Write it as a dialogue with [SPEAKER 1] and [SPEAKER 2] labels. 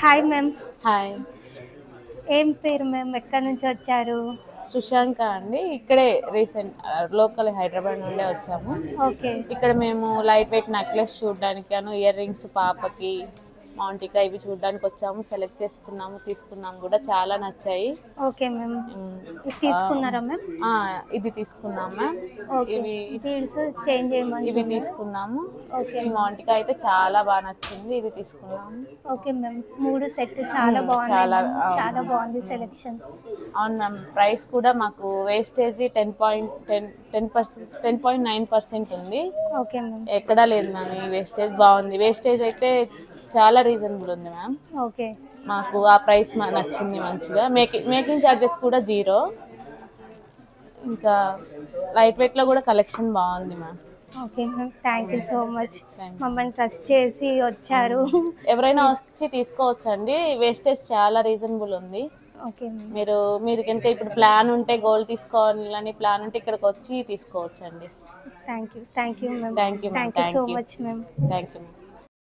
[SPEAKER 1] Hi ma'am.
[SPEAKER 2] Hi.
[SPEAKER 1] ఏం పేరు ma'am? ఎక్కడి నుంచి వచ్చారు?
[SPEAKER 2] సుశాంక అండి. ఇక్కడే రీసెంట్ లోకల్ హైదరాబాద్ నుండే వచ్చాము.
[SPEAKER 1] ఓకే.
[SPEAKER 2] ఇక్కడ మేము లైట్ వెయిట్ నెక్లెస్ చూడడానికి ఇయర్ రింగ్స్ పాపకి మౌంటికా ఇవి చూడడానికి వచ్చాము. సెలెక్ట్ చేసుకున్నాము, తీసుకున్నాము కూడా, చాలా నచ్చాయి.
[SPEAKER 1] Okay ma'am.
[SPEAKER 2] ఉమ్,
[SPEAKER 1] ఇది
[SPEAKER 2] ఆ,
[SPEAKER 1] తీసుకున్నారా మ్యామ్?
[SPEAKER 2] ఆ, ఇది తీసుకున్నాం మ్యామ్.
[SPEAKER 1] ఓకే.
[SPEAKER 2] ఇవి
[SPEAKER 1] బీడ్స్ చేంజ్
[SPEAKER 2] ఇవి
[SPEAKER 1] చేయమంటున్నారు.
[SPEAKER 2] తీసుకున్నాము.
[SPEAKER 1] ఓకే
[SPEAKER 2] ఈ
[SPEAKER 1] మ్యామ్.
[SPEAKER 2] మౌంటికా అయితే చాలా బాగా నచ్చింది, ఇది తీసుకున్నాము.
[SPEAKER 1] Okay ma'am. 3 సెట్ చాలా బాగున్నాయి
[SPEAKER 2] చాలా
[SPEAKER 1] మ్యామ్. చాలా బాగుంది సెలెక్షన్.
[SPEAKER 2] అవును మ్యామ్. ప్రైస్ కూడా మాకు వేస్టేజీ 10.9% ఉంది.
[SPEAKER 1] Okay ma'am.
[SPEAKER 2] ఎక్కడా లేదు మ్యామ్. ఈ వేస్టేజ్ బాగుంది. వేస్టేజ్ అయితే చాలా రీజనబుల్ ఉంది మ్యామ్.
[SPEAKER 1] ఓకే.
[SPEAKER 2] మాకు ఆ ప్రైస్ నచ్చింది మంచిగా. మేకింగ్ ఛార్జెస్ కూడా 0. ఇంకా లైట్ వెయిట్లో కూడా కలెక్షన్ బాగుంది ma'am.
[SPEAKER 1] Okay ma'am. Thank you so much.
[SPEAKER 2] Thank you.
[SPEAKER 1] మమ్మల్ని ట్రస్ట్ చేసి వచ్చారు.
[SPEAKER 2] ఎవరైనా
[SPEAKER 1] తీస్
[SPEAKER 2] వచ్చి తీసుకోవచ్చండి. వేస్టేజ్ చాలా రీజనబుల్ ఉంది.
[SPEAKER 1] Okay ma'am.
[SPEAKER 2] మీరు కనుక ఇప్పుడు ప్లాన్ ఉంటే, గోల్డ్ తీసుకోవాలని ప్లాన్ ఉంటే ఇక్కడికి వచ్చి తీసుకోవచ్చండి.
[SPEAKER 1] Thank you ma'am.
[SPEAKER 2] Thank you ma'am.
[SPEAKER 1] Thank you so
[SPEAKER 2] thank you.
[SPEAKER 1] Much ma'am.
[SPEAKER 2] Thank you ma'am.